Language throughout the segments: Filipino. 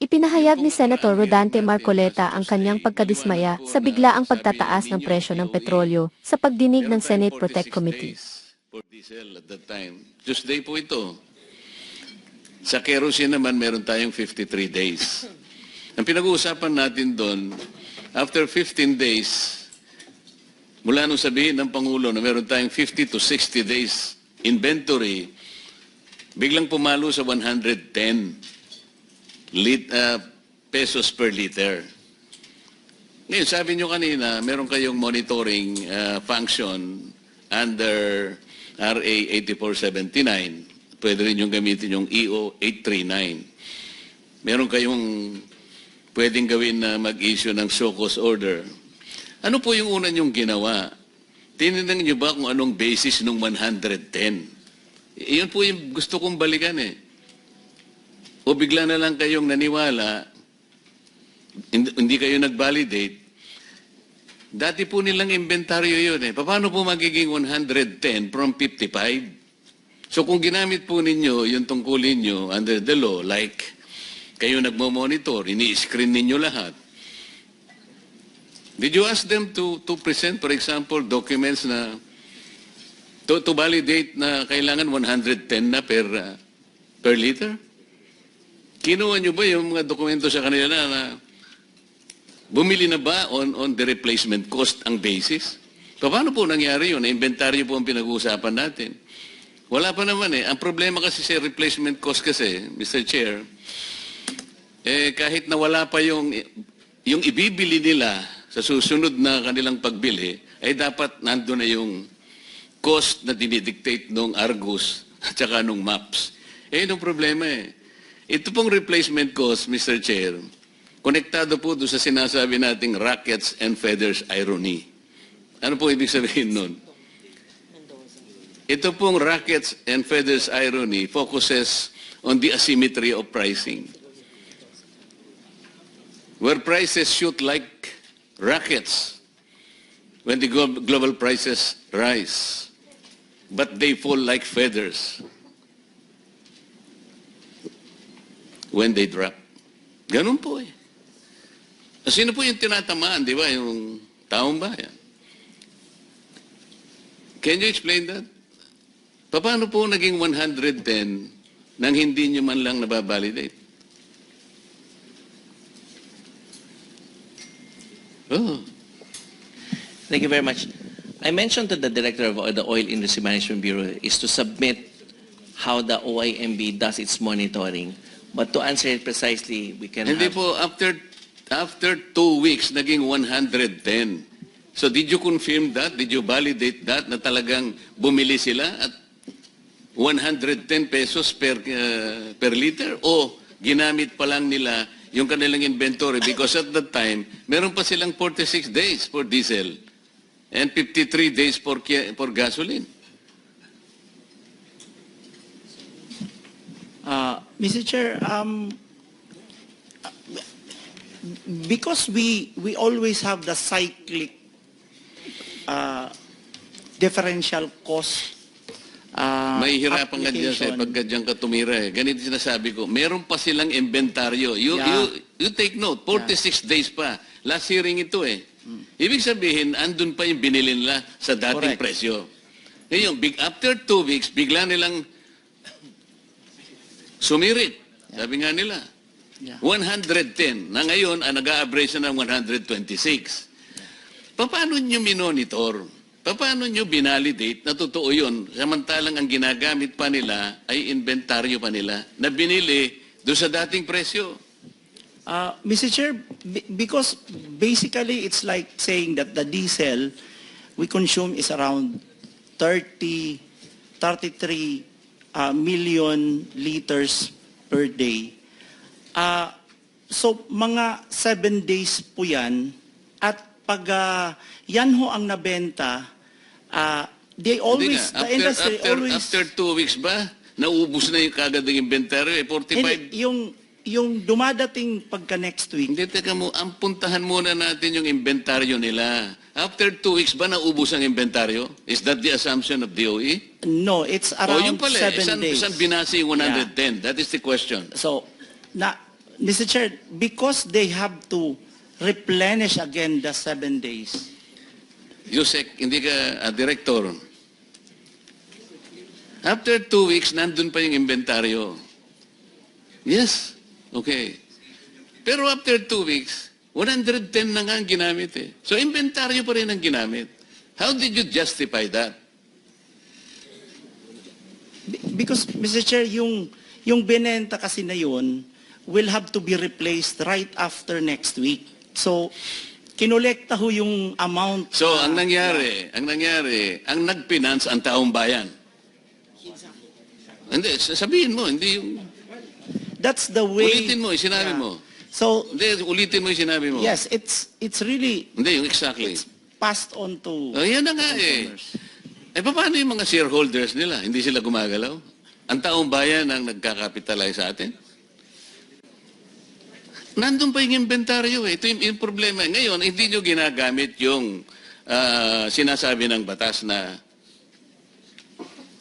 Ipinahayag ni Senator Rodante Marcoleta ang kanyang pagkadismaya sa biglaang pagtataas ng presyo ng petrolyo sa pagdinig ng Senate Protect Committee. For diesel at that time. Tuesday po ito. Sa kerosene naman, meron tayong 53 days. Ang pinag-uusapan natin doon, after 15 days, mula nung sabihin ng Pangulo na meron tayong 50 to 60 days inventory, biglang pumalo sa 110 pesos per liter. Ngayon, sabi nyo kanina, meron kayong monitoring function under RA 8479. Pwede rin yung gamitin yung EO 839. Meron kayong pwedeng gawin na mag-issue ng show cause order. Ano po yung una nyong ginawa? Tinignan nyo ba kung anong basis ng 110? Iyon po yung gusto kong balikan eh. O bigla na lang kayong naniwala, hindi kayo nag-validate. Dati po nilang inventaryo yun eh. Paano po magiging 110 from 55? So kung ginamit po ninyo yung tungkulin nyo under the law, like kayo nagmo-monitor, ini-screen ninyo lahat, did you ask them to present, for example, documents na to validate na kailangan 110 na per liter? Kinuha nyo ba yung mga dokumento sa kanila na bumili na ba on the replacement cost ang basis? Paano po nangyari yun? Inventaryo po ang pinag-uusapan natin. Wala pa naman eh. Ang problema kasi sa replacement cost kasi, Mr. Chair, kahit na wala pa yung ibibili nila sa susunod na kanilang pagbili, ay dapat nandun na yung cost na dinidictate ng Argus at saka nung MAPS. Yun ang problema eh. Ito pong replacement cost, Mr. Chair, konektado po doon sa sinasabi nating rackets and feathers irony. Ano po ibig sabihin nun? Ito pong rackets and feathers irony focuses on the asymmetry of pricing. Where prices shoot like rockets when the global prices rise, but they fall like feathers when they drop. Ganun po eh. Sino po yung tinatamaan, di ba? Yung taong bayan. Can you explain that? Paano po naging 110 nang hindi nyo man lang nababalidate? Oh. Thank you very much. I mentioned to the director of the Oil Industry Management Bureau is to submit how the OIMB does its monitoring. But to answer it precisely, we can Hindi have... po, after 2 weeks, naging 110. So did you confirm that? Did you validate that na talagang bumili sila at 110 pesos per liter? O ginamit pa lang nila yung kanilang inventory because at that time, meron pa silang 46 days for diesel and 53 days for gasoline. Mr. Chair, because we always have the cyclic differential cost Mahihirapan ka dyan sa pagka dyan ka tumira eh. Ganito sinasabi ko, meron pa silang inventaryo. You take note, 46 days pa. Last hearing ito eh. Ibig sabihin, andun pa yung binili nila sa dating presyo. Ngayon, after 2 weeks, bigla nilang sumirit. Sabi nga nila. 110. Na ngayon, nag-a-average na ng 126. Paano nyo minonitor? Paano nyo binalidate na totoo yun? Samantalang ang ginagamit pa nila ay inventaryo pa nila na binili doon sa dating presyo. Mr. Chair, because basically it's like saying that the diesel we consume is around 33 million liters per day. So mga 7 days po yan at pag yan ho ang nabenta, they always, the industry always... After 2 weeks ba, naubos na yung kagad ng inventory, 45... Yung dumadating pagka next week... Hindi, teka mo, ang puntahan muna natin yung inventaryo nila. After 2 weeks ba naubos ang inventaryo? Is that the assumption of DOE? No, it's around yung pala, 7 days. Saan binasi yung 110? That is the question. So, Mr. Chair, because they have to replenish again the 7 days. Yusek, hindi ka director. After 2 weeks, nandun pa yung inventaryo. Yes, okay. Pero after 2 weeks, 110 na nga ang ginamit eh. So inventaryo pa rin ang ginamit. How did you justify that? Because, Mr. Chair, yung binenta kasi na yun will have to be replaced right after next week. So, kinolekta ho yung amount. So ang nangyari, ang nag-finance ang taong bayan. Hindi, sabihin mo, hindi yung... That's the way. Ulitin mo, sinabi mo. So, Hindi, ulitin mo yung sinabi mo. yes, it's really Hindi, yung exactly. it's passed on to Oh, yan na nga eh. consumers. Eh, paano yung mga shareholders nila? Hindi sila gumagalaw? Ang taong bayan ang nagkakapitalize sa atin? Nandun pa yung inventaryo eh. Ito yung problema. Ngayon, hindi nyo ginagamit yung sinasabi ng batas na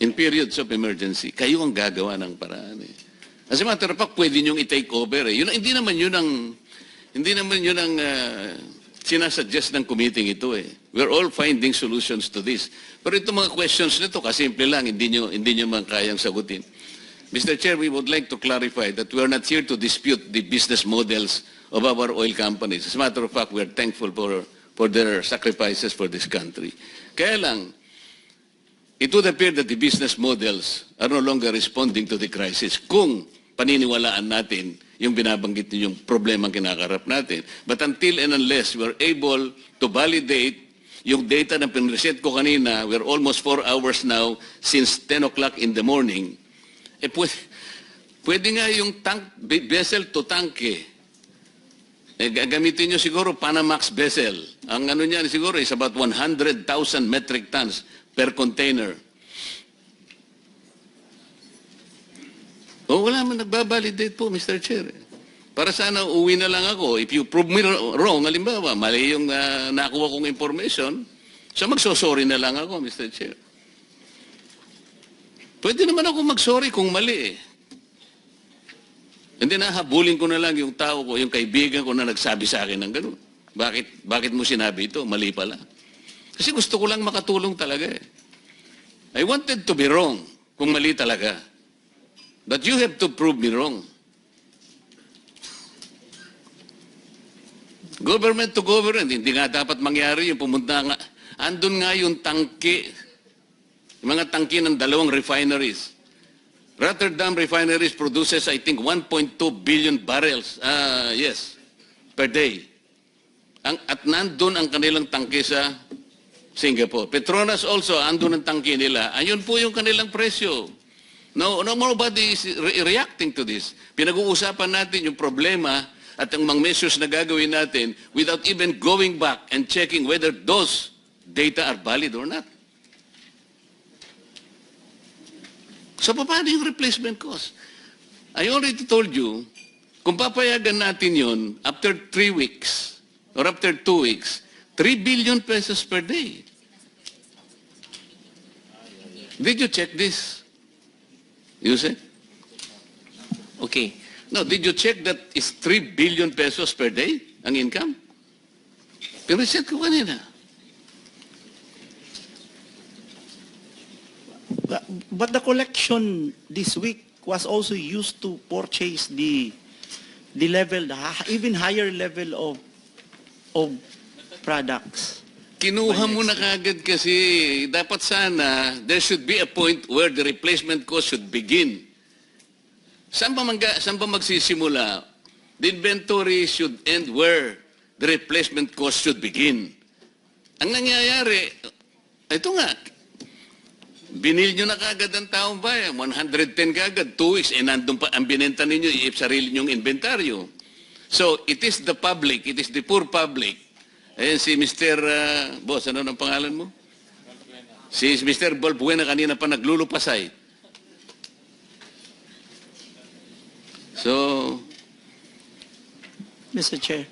in periods of emergency, kayo ang gagawa ng paraan eh. As a matter of fact, pwede nyo i-take over eh. Hindi naman yun ang sinasuggest ng committee ito eh. We're all finding solutions to this. Pero itong mga questions nito, kasimple lang, hindi nyo man kayang sagutin. Mr. Chair, we would like to clarify that we are not here to dispute the business models of our oil companies. As a matter of fact, we are thankful for their sacrifices for this country. Kaya lang, it would appear that the business models are no longer responding to the crisis kung paniniwalaan natin yung binabanggit yung problema kinakarap natin. But until and unless we are able to validate yung data na pinreset ko kanina, we're almost 4 hours now since 10 o'clock in the morning, eh pwede nga yung vessel to tank eh. Gagamitin nyo siguro Panamax vessel. Ang ano niyan siguro is about 100,000 metric tons per container. O wala man nagbabalidate po, Mr. Chair. Para sana uwi na lang ako. If you prove me wrong, halimbawa, mali yung nakuha kong information, so magsosorry na lang ako, Mr. Chair. Pwede naman ako magsorry kung mali eh. Hindi na, habulin ko na lang yung tao ko, yung kaibigan ko na nagsabi sa akin ng gano'n. Bakit mo sinabi ito? Mali pala. Kasi gusto ko lang makatulong talaga eh. I wanted to be wrong kung mali talaga. But you have to prove me wrong. Government to government, hindi nga dapat mangyari yung pumunta nga. Andun nga yung tangke, yung mga tangke ng 2 refineries. Rotterdam refineries produces, I think, 1.2 billion barrels, per day. At nandun ang kanilang tangke sa Singapore. Petronas also, andun ang tangke nila. Ayun po yung kanilang presyo. No, nobody is reacting to this. Pinag-uusapan natin yung problema at ang mga measures na gagawin natin without even going back and checking whether those data are valid or not. So, paano yung replacement cost? I already told you, kung papayagan natin yun, after 3 weeks, or after 2 weeks, 3 billion pesos per day. Did you check this? You say? Okay. No, did you check that is 3 billion pesos per day ang income? Pireset ko kanina. But the collection this week was also used to purchase the level, the even higher level of products. Kinuha mo na kagad kasi dapat sana there should be a point where the replacement cost should begin. Saan ba magsisimula? The inventory should end where the replacement cost should begin. Ang nangyayari, ito nga, binil nyo na kagad ang taong bayan, 110 kagad, 2 weeks, nandun pa, ang binenta ninyo, sarili nyong inventaryo. So, it is the public, it is the poor public. Ayan si Mr. Boss, ano ang pangalan mo? Si Mr. Balbuena kanina pa naglulupasay. So, Mr. Chair,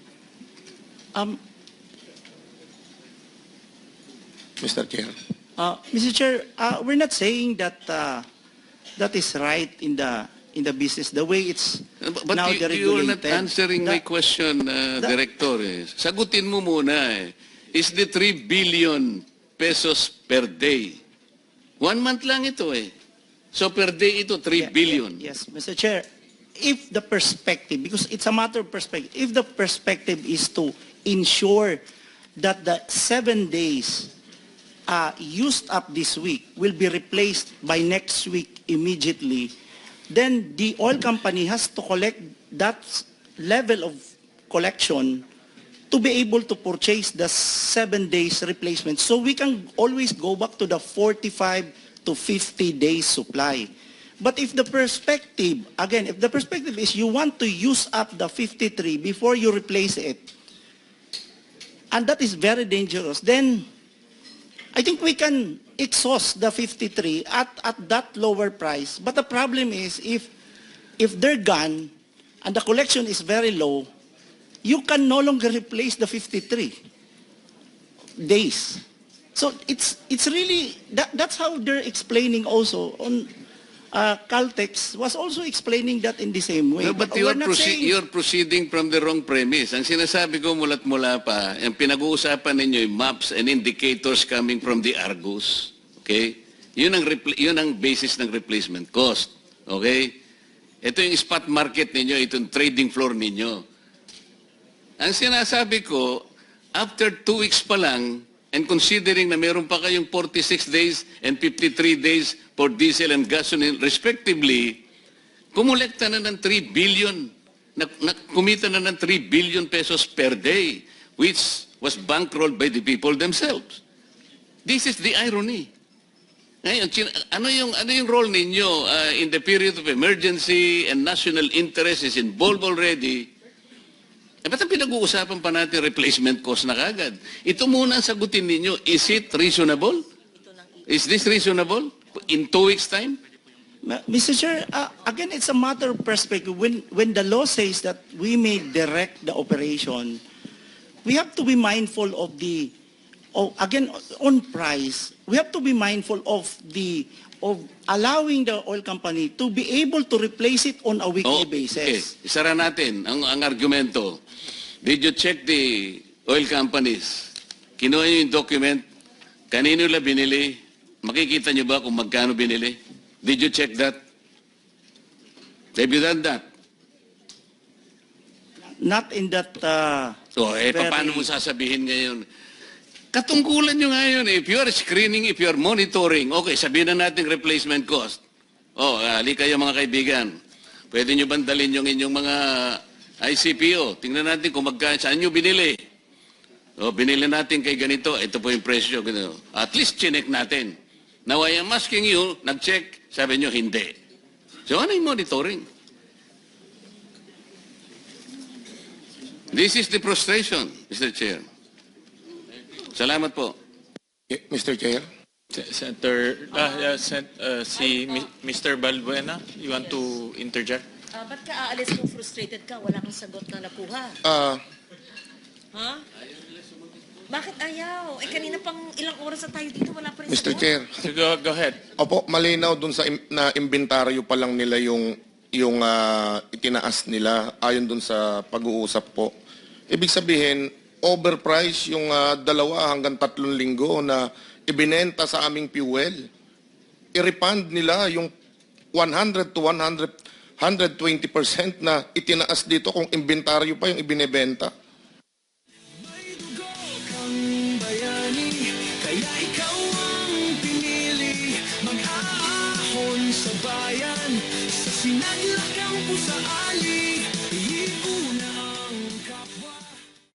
Mr. Chair. Mr. Chair, we're not saying that that is right in in the business the way it's But now you're not deregulated. answering my question, Director. Sagutin mo muna eh. Is the 3 billion pesos per day? 1 month lang ito eh. So per day ito, 3 billion. Yes, Mr. Chair. If the perspective, because it's a matter of perspective, if the perspective is to ensure that the 7 days used up this week will be replaced by next week immediately, then the oil company has to collect that level of collection to be able to purchase the 7 days replacement. So we can always go back to the 45 to 50 days supply. But if the perspective, again, if the perspective is you want to use up the 53 before you replace it, and that is very dangerous, then I think we can exhaust the 53 at that lower price. But the problem is if they're gone and the collection is very low, you can no longer replace the 53 days. So it's really, that's how they're explaining also on Caltex was also explaining that in the same way. But we're not saying- you're proceeding from the wrong premise. Ang sinasabi ko mula't mula pa, ang pinag-uusapan ninyo yung maps and indicators coming from the Argus. Okay? Yun ang basis ng replacement cost. Okay? Ito yung spot market ninyo, ito yung trading floor ninyo. Ang sinasabi ko, after 2 weeks pa lang, and considering na meron pa kayong 46 days and 53 days for diesel and gasoline respectively, kumulekta na ng 3 billion, kumita na ng 3 billion pesos per day, which was bankrolled by the people themselves. This is the irony. Ngayon, ano yung role ninyo in the period of emergency and national interest is involved already? Ba't ang pinag-uusapan pa natin replacement cost na kagad? Ito muna ang sagutin ninyo. Is it reasonable? Is this reasonable? In 2 weeks' time? Mr. Chair, again, it's a matter of perspective. When the law says that we may direct the operation, we have to be mindful of again, on price, we have to be mindful of allowing the oil company to be able to replace it on a weekly basis. Okay. Isara natin ang argumento. Did you check the oil companies? Kinuha nyo yung document? Kanino nila binili? Makikita nyo ba kung magkano binili? Did you check that? Have you done that? Not in that... Paano mo sasabihin ngayon? Katungkulan nyo ngayon, if you are screening, if you are monitoring, okay, sabihin na natin replacement cost. Halika kayo mga kaibigan. Pwede nyo bandalin yung inyong mga ICPO. Tingnan natin kung saan nyo binili. Binili natin kay ganito, ito po yung presyo. Ganito. At least chinek natin. Now I am asking you, nag-check, sabi nyo hindi. So ano yung monitoring? This is the frustration, Mr. Chair. Salamat po. Mr. Chair. Senator, si Mr. Balbuena, you want to interject? Ba't ka aalis kung frustrated ka? Wala kang sagot na nakuha. Ha? Bakit ayaw? Kanina pang ilang oras na tayo dito, wala pa rin Mr. sagot. Chair. Go ahead. Opo, malinaw dun sa na inventaryo pa lang nila yung itinaas nila ayon dun sa pag-uusap po. Ibig sabihin, overprice yung 2 hanggang 3 linggo na ibinenta sa aming fuel. I-refund nila yung 100 to 120% na itinaas dito kung inventaryo pa yung ibinebenta. May dugo kang bayani, kaya ikaw ang pinili. Mag-aahon sa bayan, sa sinadlak ang pusaali.